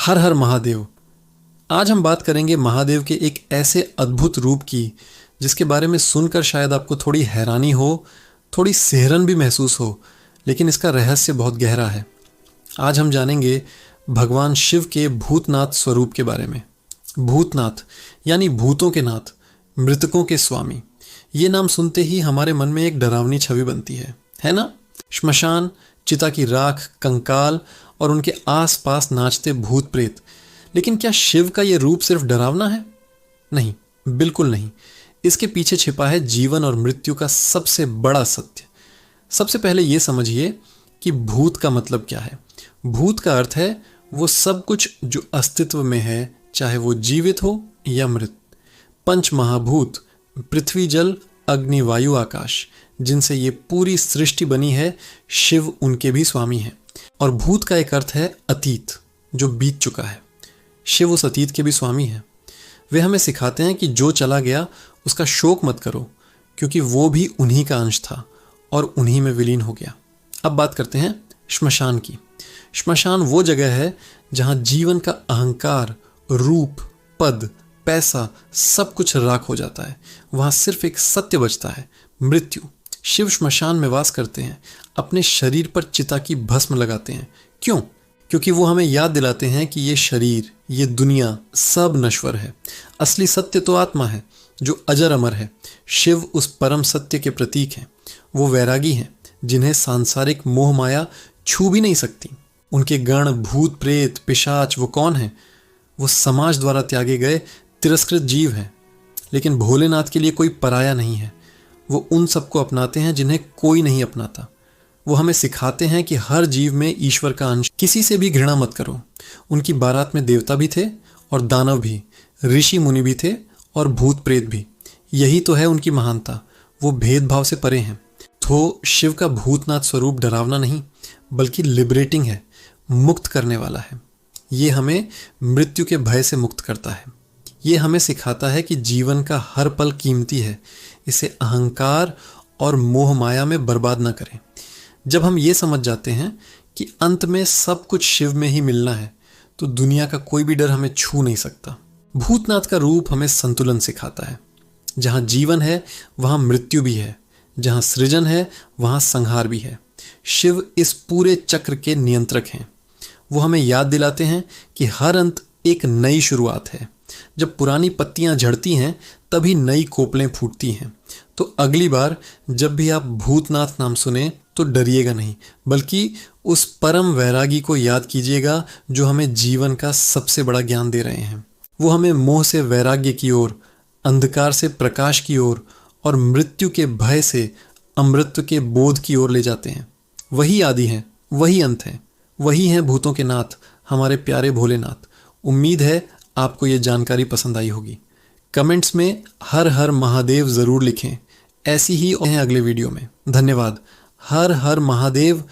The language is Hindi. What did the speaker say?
हर हर महादेव। आज हम बात करेंगे महादेव के एक ऐसे अद्भुत रूप की जिसके बारे में सुनकर शायद आपको थोड़ी हैरानी हो, थोड़ी सिहरन भी महसूस हो, लेकिन इसका रहस्य बहुत गहरा है। आज हम जानेंगे भगवान शिव के भूतनाथ स्वरूप के बारे में। भूतनाथ यानी भूतों के नाथ, मृतकों के स्वामी। ये नाम सुनते ही हमारे मन में एक डरावनी छवि बनती है ना? श्मशान, चिता की राख, कंकाल और उनके आसपास नाचते भूत प्रेत। लेकिन क्या शिव का ये रूप सिर्फ डरावना है? नहीं, बिल्कुल नहीं। इसके पीछे छिपा है जीवन और मृत्यु का सबसे बड़ा सत्य। सबसे पहले ये समझिए कि भूत का मतलब क्या है। भूत का अर्थ है वो सब कुछ जो अस्तित्व में है, चाहे वो जीवित हो या मृत। पंच महाभूत, पृथ्वी, जल, अग्नि, वायु, आकाश, जिनसे ये पूरी सृष्टि बनी है, शिव उनके भी स्वामी हैं। और भूत का एक अर्थ है अतीत, जो बीत चुका है। शिव उस अतीत के भी स्वामी हैं। वे हमें सिखाते हैं कि जो चला गया उसका शोक मत करो, क्योंकि वो भी उन्हीं का अंश था और उन्हीं में विलीन हो गया। अब बात करते हैं श्मशान की। श्मशान वो जगह है जहां जीवन का अहंकार, रूप, पद, पैसा सब कुछ राख हो जाता है। वहां सिर्फ एक सत्य बचता है, मृत्यु। शिव श्मशान में वास करते हैं, अपने शरीर पर चिता की भस्म लगाते हैं। क्यों? क्योंकि वो हमें याद दिलाते हैं कि ये शरीर, ये दुनिया सब नश्वर है। असली सत्य तो आत्मा है जो अजर अमर है। शिव उस परम सत्य के प्रतीक हैं। वो वैरागी हैं जिन्हें सांसारिक मोह माया छू भी नहीं सकती। उनके गण, भूत, प्रेत, पिशाच वो कौन हैं? वो समाज द्वारा त्यागे गए तिरस्कृत जीव हैं। लेकिन भोलेनाथ के लिए कोई पराया नहीं है। वो उन सबको अपनाते हैं जिन्हें कोई नहीं अपनाता। वो हमें सिखाते हैं कि हर जीव में ईश्वर का अंश, किसी से भी घृणा मत करो। उनकी बारात में देवता भी थे और दानव भी, ऋषि मुनि भी थे और भूत प्रेत भी। यही तो है उनकी महानता। वो भेदभाव से परे हैं। तो शिव का भूतनाथ स्वरूप डरावना नहीं, बल्कि लिबरेटिंग है, मुक्त करने वाला है। ये हमें मृत्यु के भय से मुक्त करता है। ये हमें सिखाता है कि जीवन का हर पल कीमती है। इसे अहंकार और मोह माया में बर्बाद न करें। जब हम ये समझ जाते हैं कि अंत में सब कुछ शिव में ही मिलना है, तो दुनिया का कोई भी डर हमें छू नहीं सकता। भूतनाथ का रूप हमें संतुलन सिखाता है। जहाँ जीवन है वहाँ मृत्यु भी है, जहाँ सृजन है वहाँ संहार भी है। शिव इस पूरे चक्र के नियंत्रक हैं। वो हमें याद दिलाते हैं कि हर अंत एक नई शुरुआत है। जब पुरानी पत्तियां झड़ती हैं तभी नई कोपलें फूटती हैं। तो अगली बार जब भी आप भूतनाथ नाम सुने तो डरिएगा नहीं, बल्कि उस परम वैरागी को याद कीजिएगा जो हमें जीवन का सबसे बड़ा ज्ञान दे रहे हैं। वो हमें मोह से वैराग्य की ओर, अंधकार से प्रकाश की ओर और मृत्यु के भय से अमृत के बोध की ओर ले जाते हैं। वही आदि हैं, वही अंत हैं, वही हैं भूतों के नाथ, हमारे प्यारे भोलेनाथ। उम्मीद है आपको ये जानकारी पसंद आई होगी। कमेंट्स में हर हर महादेव ज़रूर लिखें। ऐसी ही और हैं अगले वीडियो में। धन्यवाद। हर हर महादेव।